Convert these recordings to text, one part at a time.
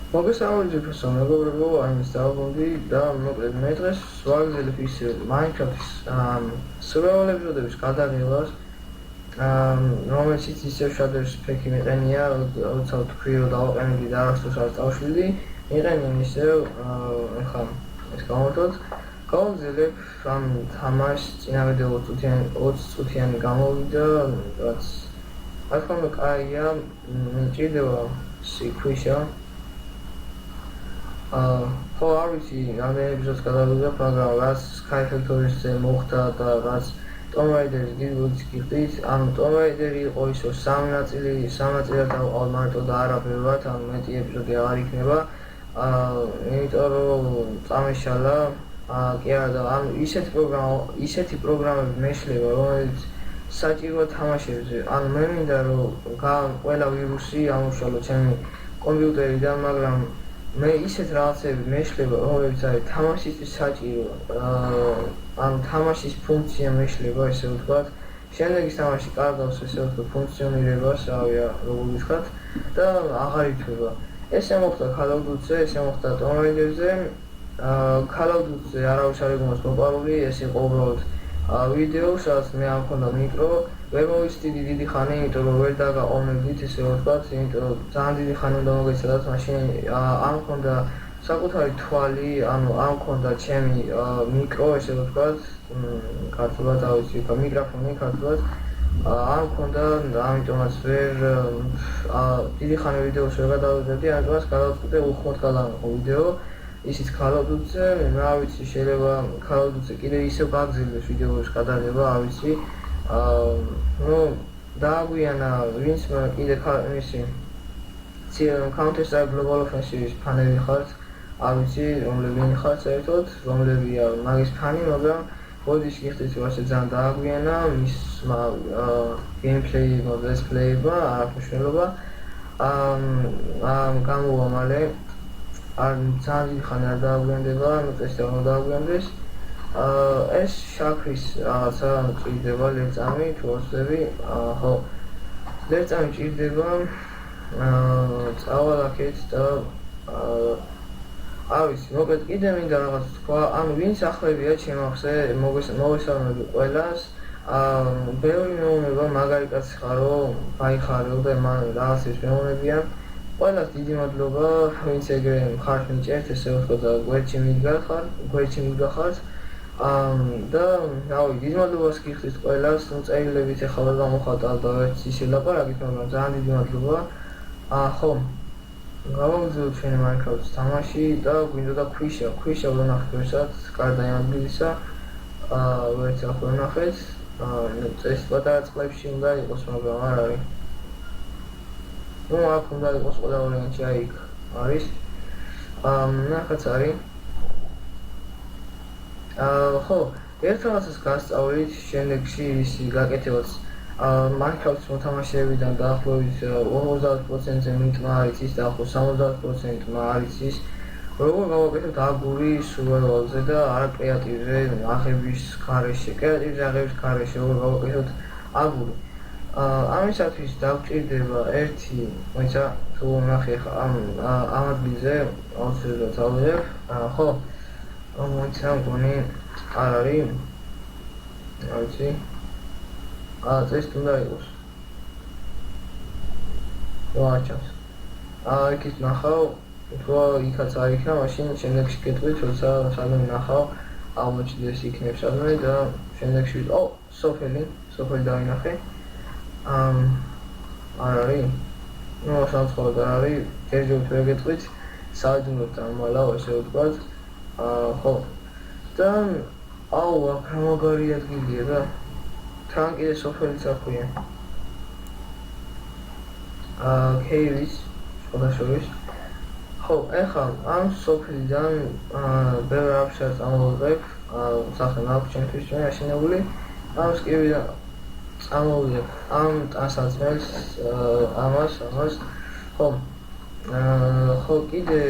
მოგესალმებით პროფესორ მეგობრებო, I'm Stalbondi და მოკლედ მე დღეს ვაგრძელებ ის Minecraft-ის survival ეპიზოდების გადაღებას, რომელშიც ისევ შადრების ფექი მიყენია, როცა თქვი რომ დავაყენებდი და არასდროს არ წავშვიდი, მიყენია ისევ ეხლა ეს გავაგრძელებ ამ თამაშს წინავე 20 წუთიანი გამოვიდა, რაც რა თქმა უნდა კაია, მჭირდება სიქვიშა. ხო არ ვიცი რამდენი ეპიზოდს გადავიღებ, მაგრამ რაც Sky Factory-ზე მოხდა და რაც Tomb Raider-ის გიგოც გიხდით, ანუ Tomb Raider-ი იყო ისო სამი ნაწილად დავყავ მარტო და არა ბევრად, ანუ მეტი ეპიზოდი აღარ იქნება. იმიტომ რომ წამეშალა, კი არა და ანუ ისეთი პროგრამები მეშლება, რომელიც საჭიროა თამაშებზე. ანუ მე მინდა რომ ყველა ვირუსი ამუშალო ჩემი კომპიუტერიდან, მაგრამ მე ისეთ რაღაცები მეშლება, რომლებიც არის თამაშისთვის საჭირო, ანუ თამაშის ფუნქცია მეშლება, ესე ვთქვათ. შემდეგ ის თამაში კარგავს, ესე ვთქვათ, ფუნქციონირებას, როგორ ვთქვათ, და აღარ ითვლება. ესე მოხდა Call of Duty-ზე, ესე მოხდა Tomb Raider-ზე. Call of Duty-ზე არავის არ იყო მოყვარული, ეს იყო უბრალოდ ვიდეო, სადაც მე არ მქონდა მიკრო, ვერ მოვიცდი დიდი ხანი, იმიტომ რომ ვერ დაგაყოვნებდით, ესე ვთქვათ, იმიტომ რომ ძალიან დიდი ხანი უნდა მოგეცადათ, მაშინ არ მქონდა საკუთარი თვალი, ანუ არ მქონდა ჩემი მიკრო, ესე ვთქვათ, ქართულად ავიცი, მიკროფონი ქართულად არ მქონდა, ამიტომაც ვერ დიდი ხანი ვიდეოს ვერ გადავიღებდი, ამიტომაც გადავწყვიტე უხმოდ გადავიღო ვიდეო. ისიც Call of Duty-ზე, მე არ ვიცი, შეიძლება Call of Duty-ზე კიდევ ისევ გაგრძელდეს ვიდეოების გადაღება, არ ვიცი. დააგვიანა ვინც კიდე მისი Counter-Strike Global Offensive-ის ფანები ხართ, არ ვიცი, რომლები ხართ საერთოდ, რომლებია მაგის ფანი, მაგრამ ბოდიში გიხდით, რომ ასე ძალიან დააგვიანა მისმა gameplay-მა, let's play-მა, არ აქვს მნიშვნელობა. გამოვა მალე არ ძალიან დიდი ხანი არ დააგვიანდება, ანუ წესით არ დააგვიანდეს. ეს შაქრის რაღაცა ჭირდება ლერწამი, თუ არ ვცდები, ხო. ლერწამი ჭირდება, წავალ აქეთ და არ ვიცი, მოკლედ კიდე მინდა რაღაც თქვა, ანუ ვინც ახლებია ჩემახზე, მოგესალმები ყველას. ბევრი მეუბნება მაგარი კაცი ხარო, გაიხარო და მან რაღაცებს მეუბნებიან. ყველას დიდი მადლობა, ვინც ეგრე მხარს მიჭერთ, ესე ვთქვათ და გვერდში მიგდახართ. და რავი, დიდი მადლობას გიხდით ყველას, წერილებით ეხლა ვერ გამოხატავ და ვერც ისე ლაპარაკით, მაგრამ ძალიან დიდი მადლობა. ხო, გავაგრძელოთ ჩვენი Minecraft-ის თამაში და გვინდოდა ქვიშა ვერ ნახეთ ვერცად, გარდა იმ ადგილისა, ვერც ახლა ვერ ნახეთ. წესით პატარა წყლებში უნდა იყოს, მაგრამ არ არის. აქ უნდა იყოს ყველა ვარიანტი, აი იქ არის. ნახაც არის. ხო, ერთ რაღაცას გასწავლით, შემდეგში ისი გაკეთებაც Minecraft-ის მოთამაშეებიდან დაახლოებით 50%-ზე მიტმა არის ის და ახლა 70%-მა არის ის, როგორ გავაკეთებთ აგური survival-ზე და არა კრეატივზე, აღების გარეშე, როგორ გავაკეთებთ აგური. ამისათვის დავჭირდება ერთი, მოიცა, თუ ნახე ხა ამ ადგილზე აუცილებლად ავიღებ, ხო? მოიცა, მგონი არ არის. არ ვიცი. წესით უნდა იყოს. არ ჩანს. იქით ნახავ, თუ იქაც არ იქნა, მაშინ შემდეგში გეტყვით, როცა სადმე ნახავ, აღმოჩნდეს იქნებ სადმე და შემდეგში სოფელი დავინახე. არ არის. სამწუხაროდ არ არის, ჯერჯერობით ვერ გეტყვით, საიდუმლოდ დამალავ, ესე ვთქვათ. ხო. და აქ რა მაგარი ადგილია რა. თან კიდე სოფელიც აქვია. კეივის, შედაშორის. ხო, ეხლა ამ სოფლიდან ბევრ აფშას ამოვიღებ, სახე მაქვს ჩემთვის ჩვენ აშენებული. ამას კი წამოვიღებ ამ ტანსაცმელს, ამას, ხო. ხო, კიდე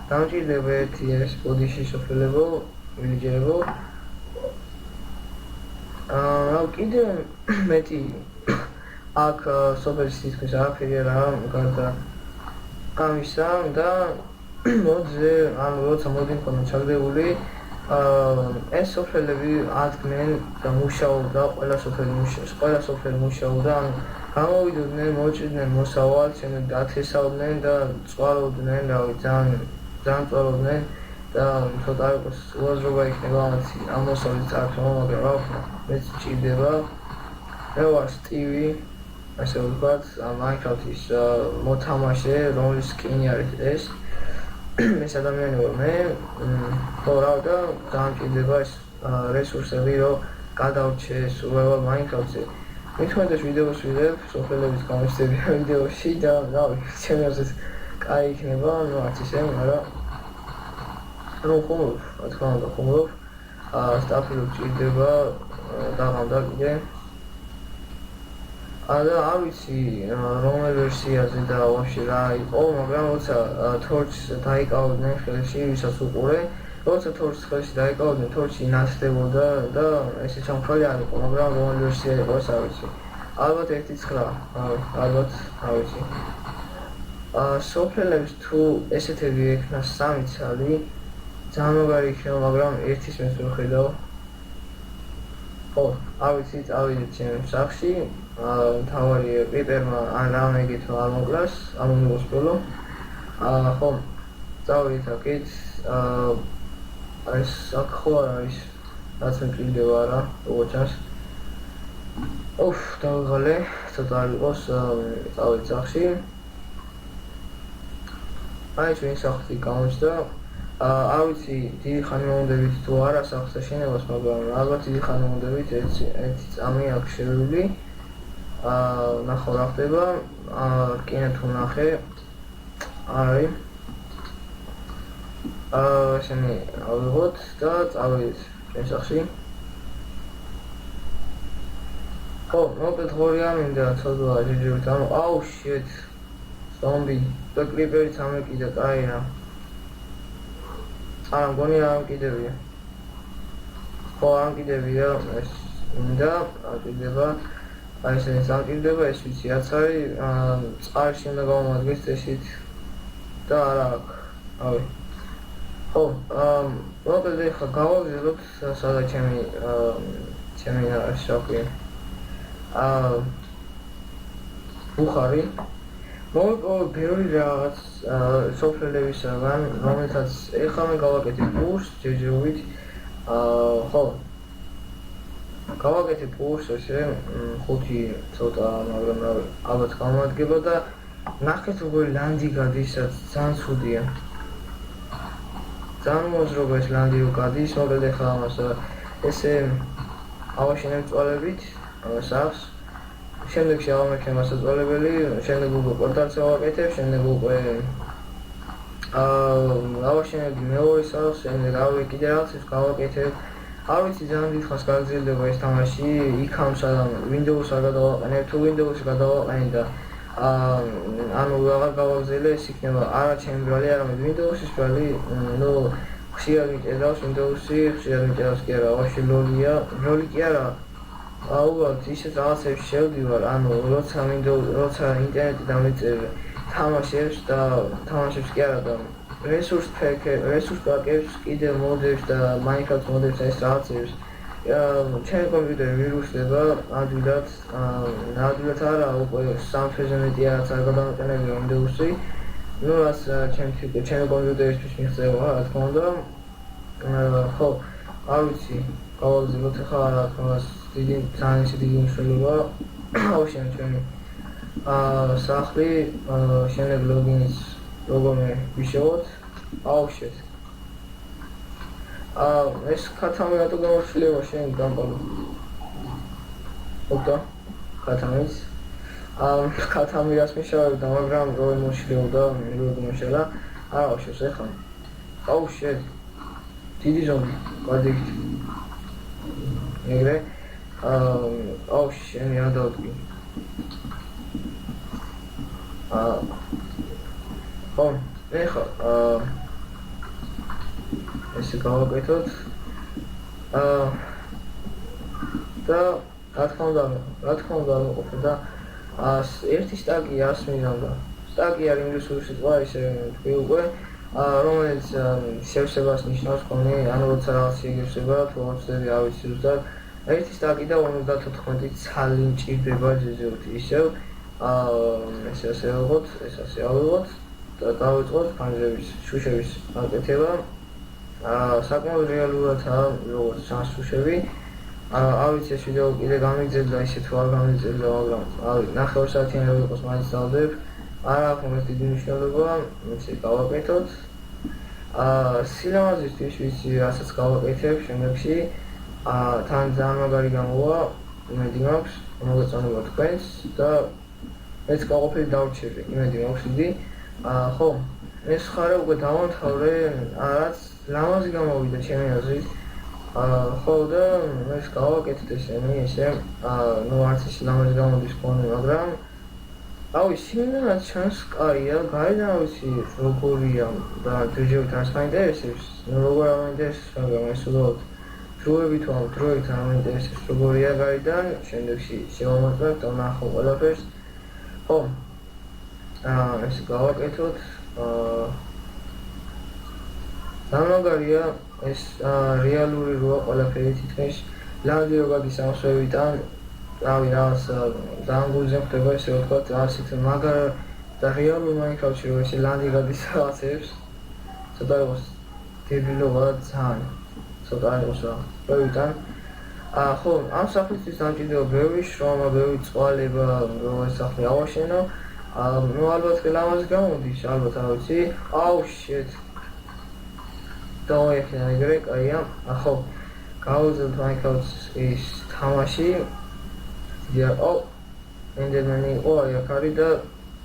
დამჭირდება ერთი ეს ბოდიში სოფელებო, ვილიჯერებო. კიდე მეტი აქ სოფელის თითქმის არაფერი არა, გარდა ამისა და მოძე ანუ როცა მოდი მქონდა ჩაგდებული ეს სოფელები ადგნენ და მუშაობდა ყველა სოფელი მუშაობდა ანუ გამოვიდოდნენ მოჭიდნენ მოსავალს შემდეგ დათესავდნენ და წვალობდნენ რავი ძალიან წვალობდნენ და ცოტა იყოს უაზრობა იქნება ამ მოსავლის წარსულმა მაგრამ რა ვქნა მეც ჭირდება მე ვარ სტივი ასე ვთქვათ Minecraft-ის მოთამაშე რომლის სკინი არის ეს ეს ადამიანი ვარ მე ხო რა და გამჭირდება ეს რესურსები რომ გადავრჩე survival Minecraft-ზე მithumetes ვიდეოს ვიღებ სოფელების გამოცდები ვიდეოში და რა ვიცი ჩემს კაი იქნება ну არც ისე მაგრამ ну ხომ რა თქმა უნდა ხომ სტაფილო ჭირდება დაღამდა კიდე და არ ვიცი რომელ ვერსიაზე და ვაფშე რა იყო მაგრამ როცა torch-ს დაიკავდნენ ხელში ვისაც უყურე როცა torch-ს ხელში დაიკავდნენ torch-ი ნათდებოდა და ესე ჩამქრალი არ იყო მაგრამ რომელ ვერსია იყო ეს არ ვიცი ალბათ 1.9 ალბათ არ ვიცი სოფელებს თუ ესეთები ექნა 3 ცალი ძალიან მაგარი იქნება მაგრამ ერთის მეც ვერ ხედავ ხო არ ვიცი წავიდეთ ჩემ სახლში თავარი პიპერმა ან რამეგით არ მოკლას არ მომოსპელო ხო წავიდეთ აქეთ ეს აქ ხო არის რაც მეკიდება რა როგორ ჩანს დავიღალე ცოტა არ იყოს წავიდეთ სახლში აი ჩვენ სახლში გამოჩნდა არ ვიცი დიდი ხანი მომდებით თუ არა სახლს შენებას მაგრამ ალბათ დიდი ხანი მომდებით ერთი წამი აქ შევილი ნახო რა ხდება რკინა თუ ნახე არის შენი ავიღოთ და წავიდეთ ჩვენ სახლში ხო მოკლედ ღორია მინდა ცოდვა ჯიჯივით ანუ აუ შეთ ზომბი და კლიპერიც ამეკიდა კაი რა არა მგონი არ ამკიდებია ხო ამკიდებია ეს მინდა ამკიდება აი ეს ამკიდება ეს ვიცი რაც არის წყარში უნდა გავამაგდეს წესით და არა აქ ავი ხო მოკლედ ახლა გავაგზავნოთ სადაც ჩემი შოქი ბუხარი მოვიპოვე ბევრი რაღაც სოფლებისაგან რომელთაც ეხლა მე გავაკეთე კურსს ჯეჯობით ხო გავაკეთე კურსს ესე 5 ცოტა მაგრამ ალბათ გამადგება და ნახეთ როგორი ლანდი გადის ძალიან ცუდია ძალიან მოძრაობა ეს ლანდი რო გადის მოკლედ ეხლა ამას ესე ავაშენებ წვალებით სახლს შემდეგში ავამექნებ მასაწვალებელი, შემდეგ უკვე პორტალს ავაკეთებ, შემდეგ უკვე ავაშენებ მეორე სახლს, შემდეგ კიდე რაღაცებს გავაკეთებ. არ ვიცი ძალიან დიდხანს გაგრძელდება ეს თამაში, იქამ სადამ Windows-ს არ გადავაყენებ, თუ Windows-ს გადავაყენე და ანუ აღარ გავაგზავნე, ეს იქნება არა ჩემი ბრალი, არამედ Windows-ის ბრალი, ну ხშირად მიჭედავს Windows-ი, ხშირად მიჭედავს კი არა, ვაფშე ლოლი კი არა. ალბათ ისეთ რაღაცებში შევდივარ, ანუ როცა ინტერნეტი დამეწერე თამაშებს და თამაშებს კი არა და რესურს პაკებს კიდე მოდებს და Minecraft მოდებს ეს რაღაცებს ჩემი კომპიუტერი ვირუსდება ადვილად არა უკვე 3 თვეზე მეტი რაღაც არ გადავაყენებია Windows-ი ну რაც ჩემი კომპიუტერისთვის მიღწევა რა თქმა უნდა ხო არ ვიცი გავაგზავნოთ ახლა რა თქმა უნდა ძალიან დიდი მნიშვნელობა ავშენე ჩვენი სახლი შემდეგ ლოგინის ლოგონე ვიშევოთ ავშეთ ეს ქათამი რატო გამორჩილება შენ გამბალო ოპტა ქათამის ქათამი რას მიშავებდა მაგრამ რო მოსილებდა რო მოსილა არა ავშეს ეხლა ავშეთ დიდი ზომი გადიგით ეგრე შენი ადავდი ხო ეხლა ესე გავაკეთოთ და რა თქმა უნდა ვიყოფე და ერთი სტაკი 100 მიზანდა სტაკი არის ინგლისური სიტყვა ისე თქვი უკვე რომელიც შევსებას ნიშნავს ხოლმე, ანუ როცა რაღაც იგივსება, თუ მოწდები, არ ვიცი ზუსტად. ერთი სტაკი და 54 ცალი მჭირდება ზოგადად ისევ. ეს ასე ავიღოთ, ეს ასე ავიღოთ და დავიწყოთ ფანჯრების, შუშების აკეთება. საკმაოდ რეალურადაა როგორც ჩანს შუშები. არ ვიცი ეს ვიდეო კიდე გამიგზელდა ისე თუ არ გამიგზელდა, მაგრამ ნახევარ საათიანი რო იყოს მაინც დავდებ. არ აქვს მომეს დიდი მნიშვნელობა, ისე გავაკეთოთ. სილამაზისთვის ვიცი რასაც გავაკეთებ შემდეგში. თან ძალიან მაგარი გამოვა, იმედი მაქვს, მოგეწონება თქვენს და მეც გაყოფილი დავრჩები, იმედი მაქვს დიდი. ხო, ეს ხარა უკვე დავამთავრე, რაც ლამაზი გამოვიდა ჩემი აზრით. ხო და ეს გავაკეთეთ ესენი, ესე, ნუ არც ისე ლამაზი გამოდის ფონი, მაგრამ ავი სიმინაც ჩანს კაია, გარედან არ ვიცი როგორია და ჯერჯერობით არც მაინტერესებს, ნუ როგორ არ მაინტერესებს, მაგრამ ეს უბრალოდ დროებით ვამ, დროებით არ მაინტერესებს როგორია გარედან, შემდეგში შევამოწმებ და ვნახო ყველაფერს. ხო, ეს გავაკეთოთ. დამაგარია ეს რეალური როა ყველაფერი თითქმის ლანდი რო გადის ამშვევიდან, რავი რაღაც ძალიან გულზე ხდება ესე ვთქვათ, ასეთ მაგარ და რეალურ მაინკრაფტში რო ესე ლანდი გადის რაღაცებს, ცოტა იყოს დებილობა ძალიან, ცოტა იყოს რა, როიდან ხო, ამ სახლისთვის დამჭირდება ბევრი შრომა, ბევრი წვალება, რომ ეს სახლი ავაშენო. ნუ ალბათ ლამაზი გამოდის, ალბათ არ ვიცი. აუ შეთ. დავაიხსნა ეგრე, კაია. ხო, გავუძლოთ Minecraft-ის ის თამაში. აუ, ენდერმენი იყო აი აქ არის და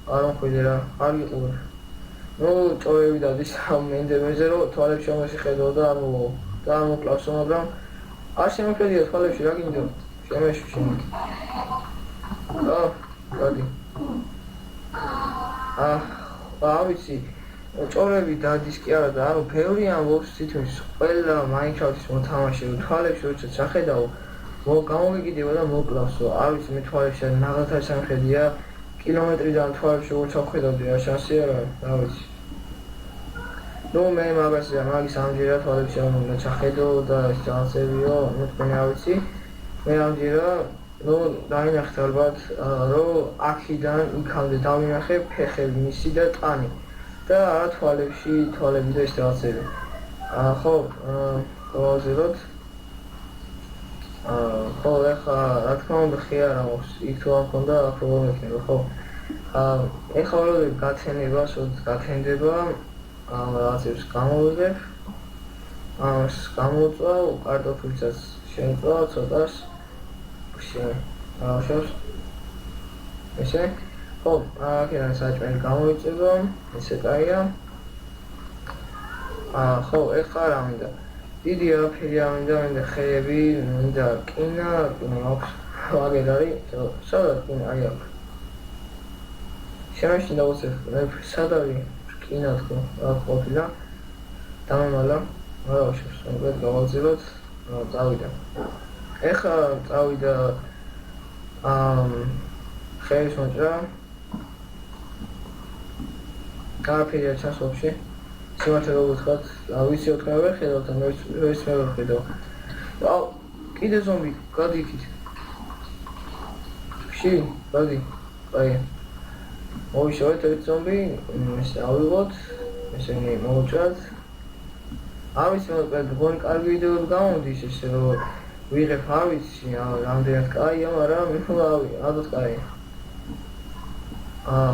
არ მხვიდე რა, არ იყურ. ნუ ჭორები დადის ამ ენდერმენზე, რომ თვალებს შემოშიხედო და არ მოვა. და არ მოკლავსო, მაგრამ არ შემოხედია თვალებში რა გინდა? შემეშვი. გადი. არ ვიცი. ჭორები დადის კი არა და ანუ ბევრი ამბობს თითქმის ყველა Minecraft-ის მოთამაშე თვალებში როცა ჩახედავ, გამომიგიდება და მოკლავსო. არ ვიცი მე თვალებში ნაღელთან სამხედია, კილომეტრიდან თვალებში რო ჩავხედავდი რა შანსი არა, რა ვიცი. ნუ მე მაგის ამჯერად თვალებში არ უნდა ჩახედო და ეს ჩანსებიო, ნუ თქვენ არ ვიცი. მე ამჯერად ნუ დაინახეთ ალბათ, რომ აქიდან იქამდე დავინახე ფეხები მისი და ტანი. და არა თვალებში, თვალები და ეს რაღაცები. ხო, გავაზროთ. ხო, ეხლა რა თქმა უნდა ხიარა მაქვს, იქ თუ არ მქონდა, აქ როგორ მექნება, ხო. ეხლა ვარ გათენება, სულ გათენდება, რაღაცებს გამოვიღებ. ამას გამოვწვავ, კარტოფილსაც შევწვავ ცოტას. შევს. ესე ხო, აქედან საჭმელი გამოიწება, ესე კაია. ხო, ეხლა რა მინდა? დიდი არაფერი არ მინდა ხეები, მინდა რკინა მაქვს, აგერ არის, სადაც რკინა აი აქ. შემაშინ დავუცებ, სად არის რკინა თქო, აქ ყოფილა. დამამალა, არა შევს, მოკლედ გავაგზავნოთ, წავიდა. ეხლა წავიდა ხეების მოჭრა. არაფერია ჩანს ვაფშე. სიმართლე რო ვთქვათ, ვიცი თქვენ ვერ ხედავთ და მე ვერც ვერ ხედავ. აუ, კიდე ზომბი, გადი იქით. ხში, გადი. აი. მოვიშოვეთ ერთ ზომბი, ესე ავიღოთ, ესენი მოვუჭრათ. არ ვიცი, მოკლედ, გონი კარგი ვიდეო გამოდის, ესე რომ ვიღებ არ ვიცი, რამდენად კაია, მაგრამ რავი, ალბათ კაია.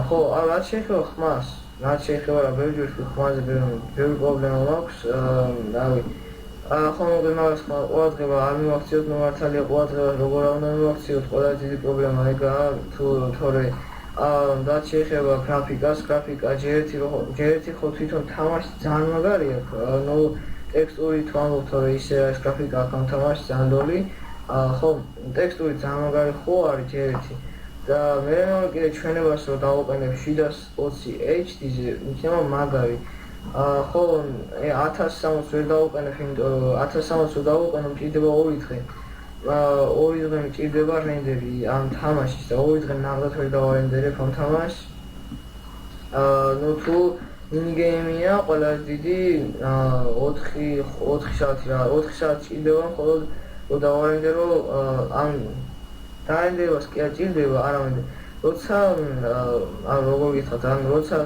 ხო, რაც შეეხება ხმას, რაც შეეხება რა ბევრჯერ ხმაზე ბევრი პრობლემა მაქვს, რავი. ხო, მოკლედ მაგას ყურადღება არ მივაქციოთ, მართალია ყურადღება როგორ არ უნდა მივაქციოთ, ყველაზე დიდი პრობლემა ეგაა, თორე რაც შეეხება გრაფიკას, გრაფიკა ჯერ ერთი ხო თვითონ თამაში ძალიან მაგარია, ნუ ტექსტური თუ ამბობ, თორე ისე არის გრაფიკა აქ ამ თამაში ძალიან ლოლი. ხო, ტექსტური ძალიან მაგარი ხო არის ჯერ ერთი. და მე კიდე ჩვენებას რო დავაყენებ 720 HD-ზე, იქნება მაგარი. ხო, 1060 ვერ დავაყენებ, იმიტომ რომ 1060 რო დავაყენო, მჭირდება 2 დღე. 2 დღე მჭირდება რენდერი ამ თამაშის და 2 დღე ნახდათ ვერ დავარენდერებ ამ თამაშს. ნუ თუ მინიგეიმია, ყველაზე დიდი 4 საათი რა, 4 საათი ჭირდება მხოლოდ რომ დავარენდერო ამ დაარენდერებას კი არ ჭირდება, არამედ როცა როგორ გითხრათ, ან როცა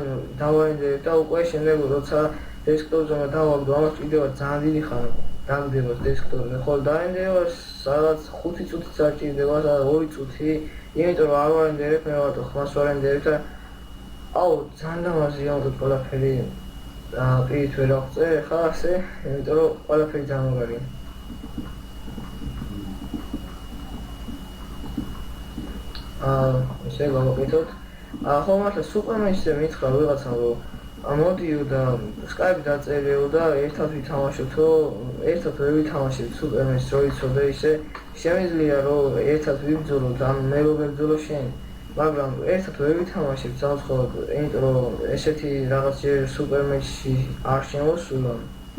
დავარენდერებ და უკვე შემდეგ როცა დესკტოპზე დავაგდო, ამას ჭირდება ძალიან დიდი ხანი დაგდებას დესკტოპზე, ხოლო დაარენდერებას სადაც 5 წუთიც არ ჭირდება, სადაც 2 წუთი, იმიტომ რომ არ ვარენდერებ, მე ვარ ხმას ვარენდერებ და ძალიან ლამაზია ამ ყველაფერი პირით ვერ აღწე, ხა ასე, იმიტომ რომ ყველაფერი ძალიან მაგარია. ესე გავაკეთოთ. ხო მართლა სუპერმენში მითხრა ვიღაცამ რომ მოდიო და Skype დაწერიო და ერთად ვითამაშოთო, ერთად ვერ ვითამაშებთ სუპერმენს რო იცოდე ისე შემიძლია რომ ერთად ვიბრძოლოთ, ან მე რო ვებრძოლო შენ, მაგრამ ერთად ვერ ვითამაშებთ სამწუხაროდ, იმიტომ რომ ესეთი რაღაც ჯერ სუპერმენში არ შემოსულა,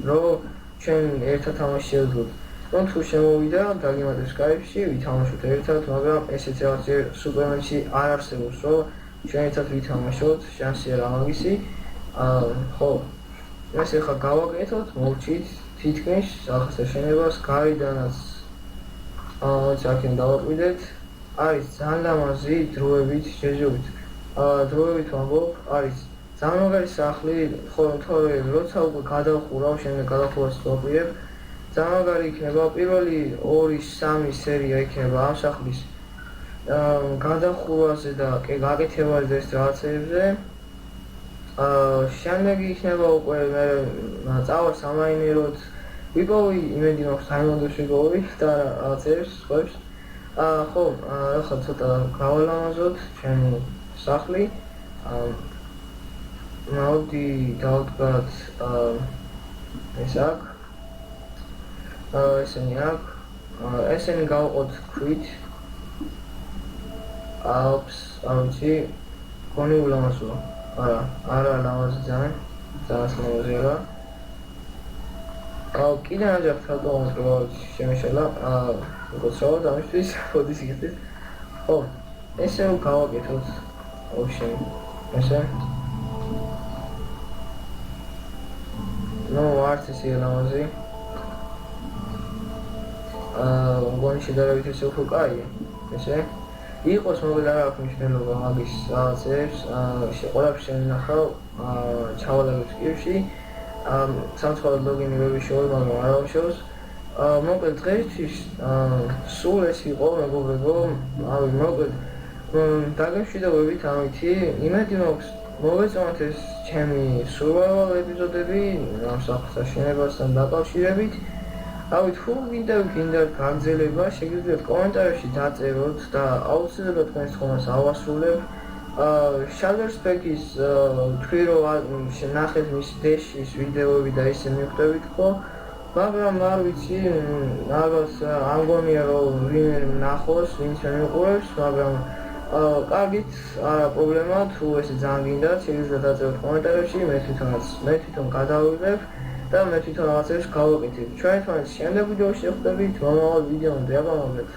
რომ ჩვენ ერთად თამაში შევძლოთ. რომ თუ შემოვიდა დაგიმატებს Skype-ში, ვითამაშოთ ერთად, მაგრამ ესეც რაღაც ჯერ სუპერმენში არ არსებობს, რომ ჩვენ ერთად ვითამაშოთ, შანსია რა მაგისი. ხო, ეს ახლა გავაკეთოთ, მოვჭით თითქმის ახალ შენებას, გარიდანაც აქენ დავაკვირდეთ, არის ძალიან ლამაზი დროებით, შეჯობით. დროებით ვამბობ, არის ძალიან მაგარი სახლი, თორე როცა უკვე გადავხურავ, შემდეგ გადახურვას ვაპირებ, ძალიან მაგარი იქნება, პირველი 2-3 სერია იქნება ამ სახლის გადახურვაზე და გაკეთებაზე ეს რაღაცებზე. შემდეგ იქნება უკვე მე წავალ სამაინეროდ, ვიპოვი, იმედი მაქვს საიმონდოს ვიპოვი და რაღაცებს სხვებს. ხო, ახლა ცოტა გავალამაზოთ ჩვენი სახლი. მოვდი დავდგათ ეს აქ. ესენი აქ. ესენი გავყოთ ქვით. არ ვიცი, გონი ულამაზოა. არა ლამაზი ძალიან ლამაზია რა. კიდევ აჯახ თალტოვანს რომ შემეშალა, მოგოცრავად ამისთვის, ხოდის იგეთ. ხო, ესე გავაკეთოთ. ოშენ. ესე. არც ისე ლამაზი. მგონი შედარებით ესე უფრო კაია. ესე. იყოს მოგეთ არ აქვს მნიშვნელობა მაგის რაღაცებს, ყველაფერს შევინახავ, ჩავალაგებ Skype-ში, სამწუხაროდ ლოგინი ვერ ვიშოვე, მაგრამ არ ავშოვს. მოკლედ დღეისთვის სულ ეს იყო მეგობრებო, მოკლედ დაგემშვიდობებით ამითი, იმედი მაქვს მოგეწონათ ეს ჩემი survival ეპიზოდები ამ სახლთან შენობასთან დაკავშირებით. თუ გინდა გაგრძელება, შეგიძლიათ კომენტარებში დაწეროთ და აუცილებლად თქვენს თხოვნას ავასრულებ. Shadow Spec-ის თქვი რომ ნახეთ მის დეშის ვიდეოები და ისე მიხვდებით ხო, მაგრამ არ ვიცი, რაღაც არ მგონია რომ ვინმე ნახოს, ვინც მეუყურებს, მაგრამ კარგით, არა პრობლემა, თუ ესე ძალიან გინდათ, შეგიძლიათ დაწეროთ კომენტარებში, მე თვითონ გადავიღებ და მე თვითონ რაღაცებს გავაკეთებ. ჩვენ ერთმანეთს შემდეგ ვიდეოში შევხვდებით, მომავალ ვიდეომდე, აბა მოგეთ.